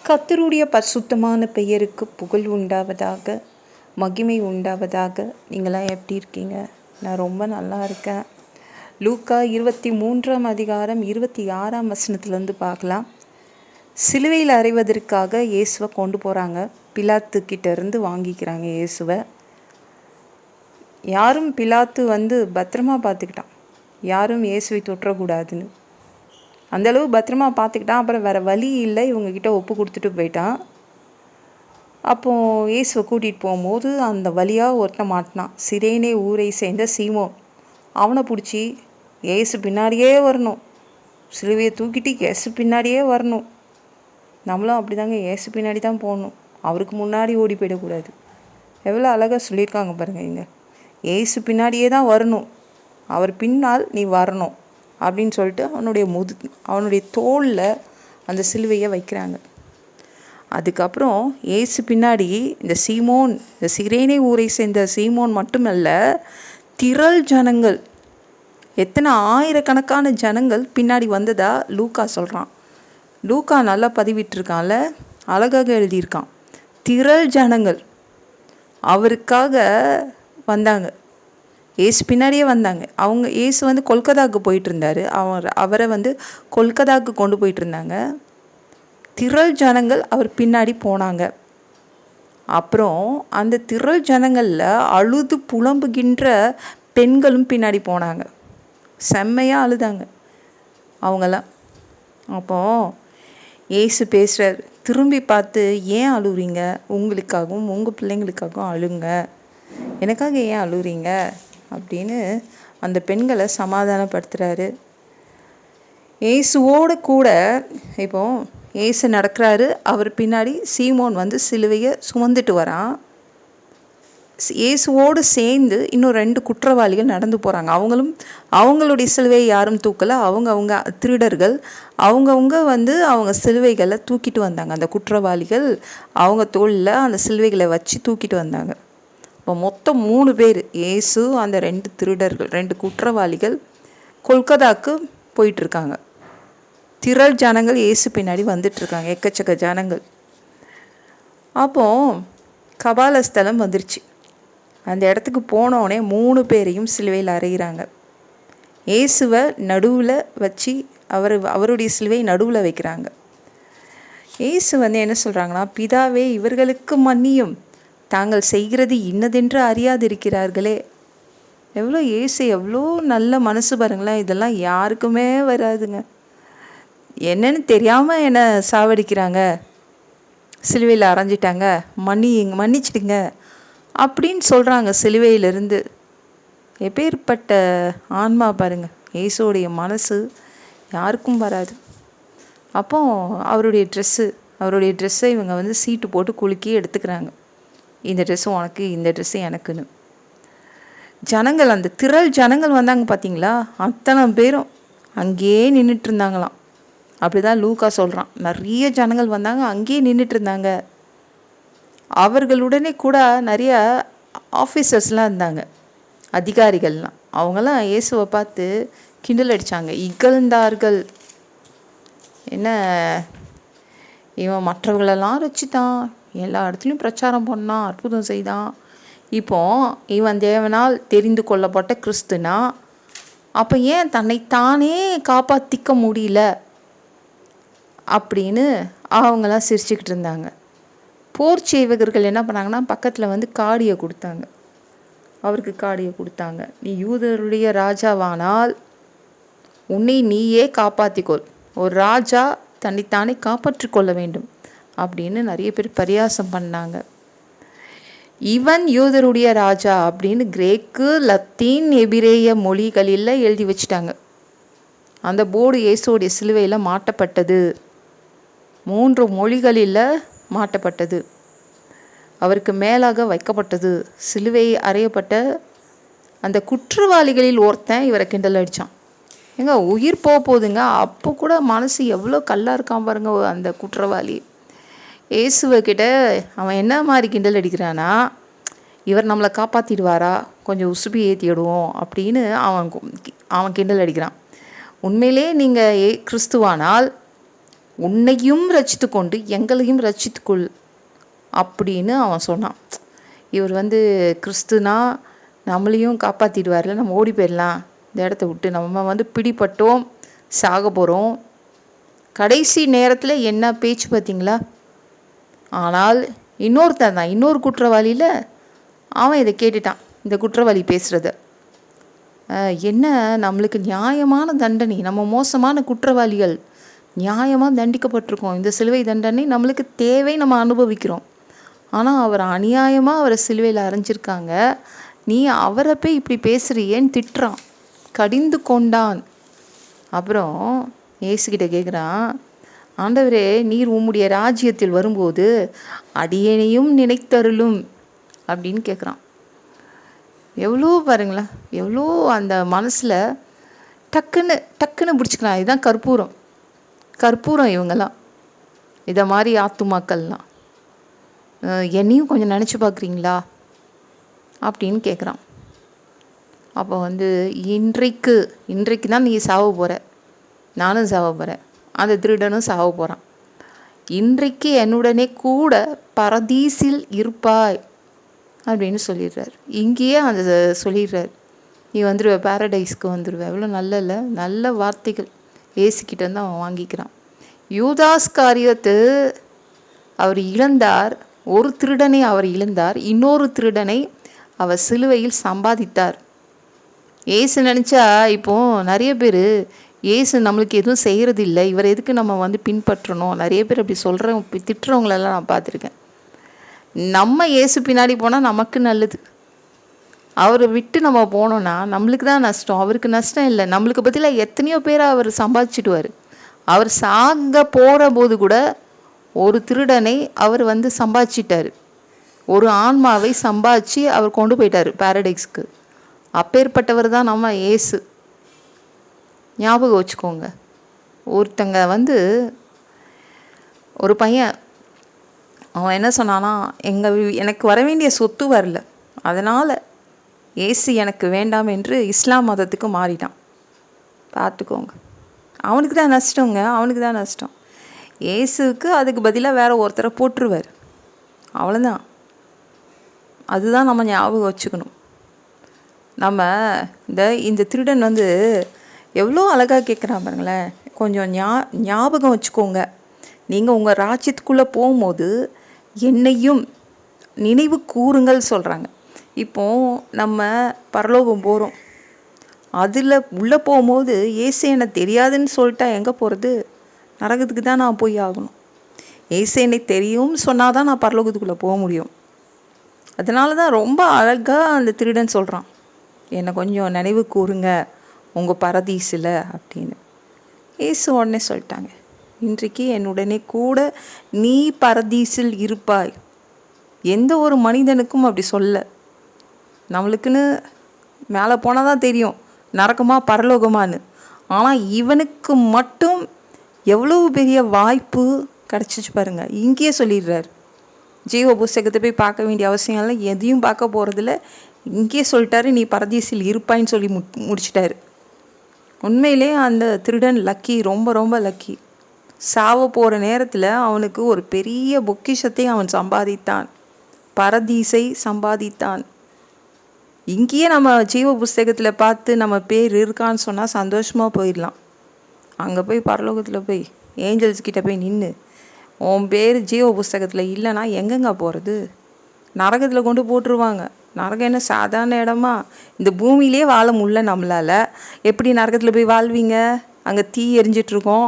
கர்த்தருடைய பரிசுத்தமான பெயருக்கு புகழ் உண்டாவதாக, மகிமை உண்டாவதாக. நீங்களாம் எப்படி இருக்கீங்க? நான் ரொம்ப நல்லா இருக்கேன். லூக்கா 23ஆம் அதிகாரம் 26ஆம் வசனத்துலேருந்து பார்க்கலாம். சிலுவையில் அறைவதற்காக இயேசுவை கொண்டு போகிறாங்க. பிலாத்துக்கிட்ட இருந்து வாங்கிக்கிறாங்க இயேசுவை. யாரும் பிலாத்து பத்திரமா பார்த்துக்கிட்டான். யாரும் இயேசுவை தொற்றக்கூடாதுன்னு அந்தளவு பத்திரமா பார்த்துக்கிட்டான். அப்புறம் வேறு வழி இல்லை, இவங்கக்கிட்ட ஒப்பு கொடுத்துட்டு போயிட்டான். அப்போது இயேசுவை கூட்டிகிட்டு போகும்போது அந்த வழியாக ஒருத்தன் மாட்டினான். சிரேனே ஊரை சேர்ந்த சீமோன். அவனை பிடிச்சி இயேசு பின்னாடியே வரணும், சிலுவையை தூக்கிட்டு இயேசு பின்னாடியே வரணும். நம்மளும் அப்படி தாங்க, இயேசு பின்னாடி தான் போகணும், அவருக்கு முன்னாடி ஓடி போயிடக்கூடாது. எவ்வளோ அழகாக சொல்லியிருக்காங்க பாருங்கள். இங்கே இயேசு பின்னாடியே தான் வரணும், அவர் பின்னால் நீ வரணும் அப்படின்னு சொல்லிட்டு அவனுடைய தோளில் அந்த சிலுவையை வைக்கிறாங்க. அதுக்கப்புறம் இயேசு பின்னாடி இந்த சிரேனே ஊரை சேர்ந்த சீமோன் மட்டுமல்ல, திரள் ஜனங்கள், எத்தனை ஆயிரக்கணக்கான ஜனங்கள் பின்னாடி வந்ததா லூக்கா சொல்கிறான். லூக்கா நல்லா பதிவிட்டிருக்கான்ல, அழகாக எழுதியிருக்கான். திரள் ஜனங்கள் அவருக்காக வந்தாங்க, ஏசு பின்னாடியே வந்தாங்க. ஏசு கொல்கத்தாவுக்கு போயிட்டு இருந்தார். அவரை கொல்கத்தாவுக்கு கொண்டு போயிட்டு இருந்தாங்க. திரள் ஜனங்கள் அவர் பின்னாடி போனாங்க. அப்புறம் அந்த திரள் ஜனங்களில் அழுது புலம்புகின்ற பெண்களும் பின்னாடி போனாங்க. செம்மையாக அழுதாங்க அவங்கெல்லாம். அப்போ ஏசு பேசுகிறார், திரும்பி பார்த்து ஏன் அழுகுறீங்க? உங்களுக்காகவும் உங்கள் பிள்ளைங்களுக்காகவும் அழுங்க, எனக்காக ஏன் அழுகுறீங்க அப்படின்னு அந்த பெண்களை சமாதானப்படுத்துகிறாரு. ஏசுவோடு கூட இப்போ ஏசு நடக்கிறாரு, அவர் பின்னாடி சீமோன் சிலுவையை சுமந்துட்டு வரான். இயேசுவோடு சேர்ந்து இன்னும் 2 குற்றவாளிகள் நடந்து போகிறாங்க. அவங்களுடைய சிலுவையை யாரும் தூக்கலை, அவங்க திருடர்கள். அவங்கவுங்க அவங்க சிலுவைகளை தூக்கிட்டு வந்தாங்க. அந்த குற்றவாளிகள் அவங்க தோளில் அந்த சிலுவைகளை வச்சு தூக்கிட்டு வந்தாங்க. இப்போ மொத்தம் 3 பேர், இயேசு, அந்த 2 திருடர்கள், 2 குற்றவாளிகள் கொல்கத்தாவுக்கு போயிட்டுருக்காங்க. திரள் ஜனங்கள் இயேசு பின்னாடி வந்துட்டுருக்காங்க, எக்கச்சக்க ஜனங்கள். அப்போது கபாலஸ்தலம் வந்துருச்சு. அந்த இடத்துக்கு போனோடனே 3 பேரையும் சிலுவையில் அறையிறாங்க. இயேசுவை நடுவில் வச்சு அவருடைய சிலுவை நடுவில் வைக்கிறாங்க. இயேசு என்ன சொல்கிறாங்கன்னா, பிதாவே இவர்களுக்கு மன்னியும், தாங்கள் செய்கிறது இன்னதென்று அறியாதிருக்கிறார்களே. இயேசு எவ்வளோ நல்ல மனசு பாருங்களேன். இதெல்லாம் யாருக்குமே வராதுங்க. என்னன்னு தெரியாமல் என்னை சாவடிக்கிறாங்க, சிலுவையில் அரைஞ்சிட்டாங்க, மன்னிச்சிடுங்க அப்படின்னு சொல்கிறாங்க சிலுவையிலிருந்து. எப்பேற்பட்ட ஆன்மா பாருங்கள். இயேசுடைய மனசு யாருக்கும் வராது. அப்போ அவருடைய ட்ரெஸ்ஸை இவங்க சீட்டு போட்டு குலுக்கி எடுத்துக்கிறாங்க. இந்த ட்ரெஸ்ஸும் உனக்கு, இந்த ட்ரெஸ்ஸும் எனக்குன்னு. ஜனங்கள், அந்த திரள் ஜனங்கள் வந்தாங்க பார்த்தீங்களா, அத்தனை பேரும் அங்கேயே நின்றுட்டு இருந்தாங்களாம். அப்படி தான் லூக்கா சொல்கிறான். நிறைய ஜனங்கள் வந்தாங்க, அங்கேயே நின்றுட்டு இருந்தாங்க. அவர்களுடனே கூட நிறைய ஆஃபீஸர்ஸ்லாம் இருந்தாங்க, அதிகாரிகள்லாம். அவங்களாம் இயேசுவை பார்த்து கிண்டல் அடித்தாங்க, இகழ்ந்தார்கள். என்ன, இவன் மற்றவர்களெல்லாம் ரட்சித்தான், எல்லா இடத்துலையும் பிரச்சாரம் பண்ணான், அற்புதம் செய்தான், இப்போ இவன் தேவனால் தெரிந்து கொள்ளப்பட்ட கிறிஸ்துனா, அப்போ ஏன் தன்னைத்தானே காப்பாற்றிக்க முடியல அப்படின்னு அவங்களாம் சிரிச்சுக்கிட்டு இருந்தாங்க. போர் சேவகர்கள் என்ன பண்ணாங்கன்னா, பக்கத்தில் காடியை கொடுத்தாங்க, அவருக்கு காடியை கொடுத்தாங்க. நீ யூதருடைய ராஜாவானால் உன்னை நீயே காப்பாற்றிக்கொள், ஒரு ராஜா தன்னைத்தானே காப்பாற்றி கொள்ள வேண்டும் அப்படின்னு நிறைய பேர் பரியாசம் பண்ணாங்க. இவன் யூதருடைய ராஜா அப்படின்னு கிரேக்கு, லத்தீன், எபிரேய மொழிகளில் எழுதி வச்சுட்டாங்க. அந்த போர்டு இயேசுடைய சிலுவையில் மாட்டப்பட்டது, 3 மொழிகளில் மாட்டப்பட்டது, அவருக்கு மேலாக வைக்கப்பட்டது. சிலுவை அறையப்பட்ட அந்த குற்றவாளிகளில் ஒருத்தன் இவரை கிண்டல் அடித்தான். உயிர் போகுதுங்க, அப்போ கூட மனசு எவ்வளோ கல்லாக இருக்கான் பாருங்க அந்த குற்றவாளி. இயேசுவக்கிட்ட அவன் என்ன மாதிரி கிண்டல் அடிக்கிறானா, இவர் நம்மளை காப்பாற்றிடுவாரா, கொஞ்சம் உசுப்பி ஏற்றிடுவோம் அப்படின்னு அவன் கிண்டல் அடிக்கிறான். உண்மையிலே நீங்கள் கிறிஸ்துவானால் உன்னையும் ரட்சித்து கொண்டு எங்களையும் ரட்சித்துக்கொள் அப்படின்னு அவன் சொன்னான். இவர் கிறிஸ்துனா நம்மளையும் காப்பாற்றிடுவார்ல, நம்ம ஓடி போயிடலாம் இந்த இடத்த விட்டு, நம்ம பிடிப்பட்டோம், சாக போகிறோம். கடைசி நேரத்தில் என்ன பேச்சு பார்த்தீங்களா? ஆனால் இன்னொருத்தன் தான், இன்னொரு குற்றவாளியில் அவன் இதை கேட்டுட்டான், இந்த குற்றவாளி பேசுகிறத. என்ன நம்மளுக்கு நியாயமான தண்டனை, நம்ம மோசமான குற்றவாளிகள் நியாயமாக தண்டிக்கப்பட்டிருக்கோம், இந்த சிலுவை தண்டனை நம்மளுக்கு தேவை, நம்ம அனுபவிக்கிறோம். ஆனால் அவர் அநியாயமாக அவரை சிலுவையில் அரைஞ்சிருக்காங்க, நீ அவரை போய் இப்படி பேசுகிறியேன்னு திட்டுறான், கடிந்து கொண்டான். அப்புறம் இயேசுகிட்ட கேட்குறான், ஆண்டவரே, நீர் உம்முடைய ராஜ்யத்தில் வரும்போது அடியேனையும் நினைத்தருளும் அப்படின்னு கேட்குறான். எவ்வளோ பாருங்களேன், எவ்வளோ அந்த மனசில் டக்குன்னு பிடிச்சிக்கிறான். இதுதான் கற்பூரம் இவங்கெல்லாம், இதை மாதிரி ஆத்துமாக்கள்லாம். என்னையும் கொஞ்சம் நினச்சி பார்க்குறீங்களா அப்படின்னு கேட்குறான். அப்போ இன்றைக்கு தான் நீ சாவ போகிற, நானும் சாவ போகிறேன், அந்த திருடனும் சாவ போகிறான். இன்றைக்கு என்னுடனே கூட பரதீசில் இருப்பாய் அப்படின்னு சொல்லிடுறார். இங்கேயே அந்த சொல்லிடுறார், நீ வந்துடுவ, பாரடைஸ்க்கு வந்துடுவ. எவ்வளோ நல்ல வார்த்தைகள் ஏசுக்கிட்டேருந்து அவன் வாங்கிக்கிறான். யூதாஸ் காரியத்து அவர் இழந்தார், ஒரு திருடனை அவர் இழந்தார், இன்னொரு திருடனை அவர் சிலுவையில் சம்பாதித்தார். ஏசு நினச்சா இப்போது நிறைய பேர் ஏசு நம்மளுக்கு எதுவும் செய்கிறது இல்லை, இவர் எதுக்கு நம்ம பின்பற்றணும், நிறைய பேர் அப்படி சொல்கிறவங்க திட்டுறவங்களெல்லாம் நான் பார்த்துருக்கேன். நம்ம ஏசு பின்னாடி போனால் நமக்கு நல்லது, அவரை விட்டு நம்ம போனோன்னா நம்மளுக்கு தான் நஷ்டம், அவருக்கு நஷ்டம் இல்லை. நம்மளுக்கு பதிலாக எத்தனையோ பேரை அவர் சம்பாதிச்சிடுவார். அவர் சாக போகிற போது கூட ஒரு திருடனை அவர் சம்பாதிச்சிட்டார், ஒரு ஆன்மாவை சம்பாதிச்சு அவர் கொண்டு போயிட்டார் பாரடைஸ்க்கு. அப்பேற்பட்டவர் தான் நம்ம ஏசு. ஞாபகம் வச்சுக்கோங்க. ஒருத்தங்க ஒரு பையன் அவன் என்ன சொன்னான்னா, எனக்கு வர வேண்டிய சொத்து வரல, அதனால் ஏசு எனக்கு வேண்டாம் என்று இஸ்லாம் மதத்துக்கு மாறிட்டான். பார்த்துக்கோங்க, அவனுக்கு தான் நஷ்டம். ஏசுவுக்கு அதுக்கு பதிலாக வேற ஒருத்தரை போட்டுருவார், அவ்வளோதான். அதுதான் நம்ம ஞாபகம் வச்சுக்கணும். நம்ம இந்த திருடன் எவ்வளோ அழகாக கேட்குறான் பாருங்களேன். கொஞ்சம் ஞாபகம் வச்சுக்கோங்க, நீங்கள் உங்கள் ராஜ்யத்துக்குள்ளே போகும்போது என்னையும் நினைவு கூறுங்கள் சொல்கிறாங்க. இப்போது நம்ம பரலோகம் போகிறோம், அதில் உள்ளே போகும்போது ஏசு என்னை தெரியாதுன்னு சொல்லிட்டா எங்கே போகிறது? நரகத்துக்கு தான் நான் போய் ஆகணும். ஏசு என்னை தெரியும்னு சொன்னால் தான் நான் பரலோகத்துக்குள்ளே போக முடியும். அதனால தான் ரொம்ப அழகாக அந்த திருடன் சொல்கிறான், என்னை கொஞ்சம் நினைவு கூறுங்க உங்கள் பரதீசில் அப்படின்னு. ஏசு உடனே சொல்லிட்டாங்க, இன்றைக்கு என்னுடனே கூட நீ பரதீசில் இருப்பாய். எந்த ஒரு மனிதனுக்கும் அப்படி சொல்ல, நம்மளுக்குன்னு மேலே போனால் தான் தெரியும் நரகமா பரலோகமானு. ஆனால் இவனுக்கு மட்டும் எவ்வளவு பெரிய வாய்ப்பு கிடச்சிச்சு பாருங்க. இங்கேயே சொல்லிடுறார், ஜீவ புஸ்தகத்தை போய் பார்க்க வேண்டிய அவசியம் இல்லை, எதையும் பார்க்க போகிறதில்ல, இங்கேயே சொல்லிட்டாரு நீ பரதீசில் இருப்பாயின்னு சொல்லி முடிச்சிட்டாரு. உண்மையிலே அந்த திருடன் லக்கி, ரொம்ப ரொம்ப லக்கி. சாவ போகிற நேரத்தில் அவனுக்கு ஒரு பெரிய பொக்கிஷத்தை அவன் சம்பாதித்தான், பரதீசை சம்பாதித்தான். இங்கேயே நம்ம ஜீவ புஸ்தகத்தில் பார்த்து நம்ம பேர் இருக்கான்னு சொன்னால் சந்தோஷமாக போயிடலாம். அங்கே போய் பரலோகத்தில் போய் ஏஞ்சல்ஸ் கிட்ட போய் நின்று உன் பேர் ஜீவ புஸ்தகத்தில் இல்லைன்னா எங்கெங்க போகிறது? நரகத்தில் கொண்டு போட்டுருவாங்க. நரகம் என்ன சாதாரண இடமா? இந்த பூமியிலே வாழ முடியல நம்மளால், எப்படி நரகத்தில் போய் வாழ்வீங்க? அங்கே தீ எரிஞ்சிட்ருக்கோம்,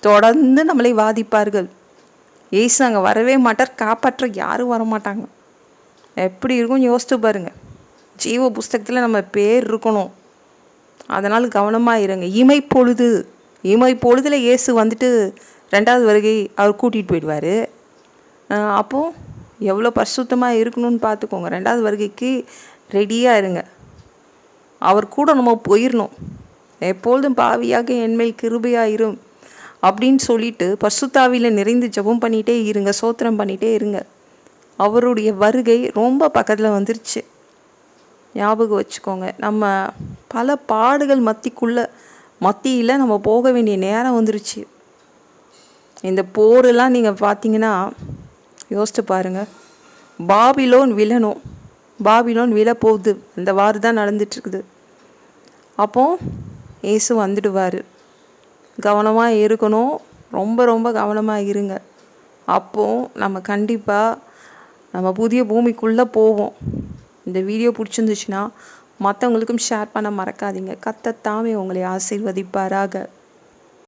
தொடர்ந்து நம்மளை வாதிப்பார்கள். ஏசு அங்கே வரவே மாட்டார், காப்பாற்ற யாரும் வரமாட்டாங்க. எப்படி இருக்கும் யோசித்து பாருங்கள். ஜீவ புஸ்தகத்தில் நம்ம பேர் இருக்கணும், அதனால் கவனமாக இருங்க. இமைப்பொழுதில் இயேசு ரெண்டாவது வருகை அவர் கூட்டிகிட்டு போயிடுவார். அப்போது எவ்வளோ பரிசுத்தமாக இருக்கணும்னு பார்த்துக்கோங்க. ரெண்டாவது வருகைக்கு ரெடியாக இருங்க. அவர் கூட நம்ம போயிடணும். எப்பொழுதும் பாவியாக என்மேல் கிருபையாயிரும் அப்படின்னு சொல்லிட்டு பரிசுத்தாவியில் நிறைந்து ஜெபம் பண்ணிகிட்டே இருங்க, சோத்திரம் பண்ணிகிட்டே இருங்க. அவருடைய வருகை ரொம்ப பக்கத்தில் வந்துருச்சு. ஞாபகம் வச்சுக்கோங்க. நம்ம பல பாடுகள் மத்தியில் நம்ம போக வேண்டிய நேரம் வந்துருச்சு. இந்த போரெல்லாம் நீங்கள் பார்த்தீங்கன்னா யோசிச்சு பாருங்கள். பாபிலோன் விழணும், பாபிலோன் விழப்போகுது, இந்த வார் தான் நடந்துட்டுருக்குது. அப்போது இயேசு வந்துடுவார். கவனமாக இருக்கணும், ரொம்ப ரொம்ப கவனமாக இருங்க. அப்போது நம்ம கண்டிப்பாக நம்ம புதிய பூமிக்குள்ளே போவோம். இந்த வீடியோ பிடிச்சிருந்துச்சுன்னா மற்றவங்களுக்கும் ஷேர் பண்ண மறக்காதீங்க. கர்த்தர் தாமே உங்களை ஆசீர்வதிப்பாராக.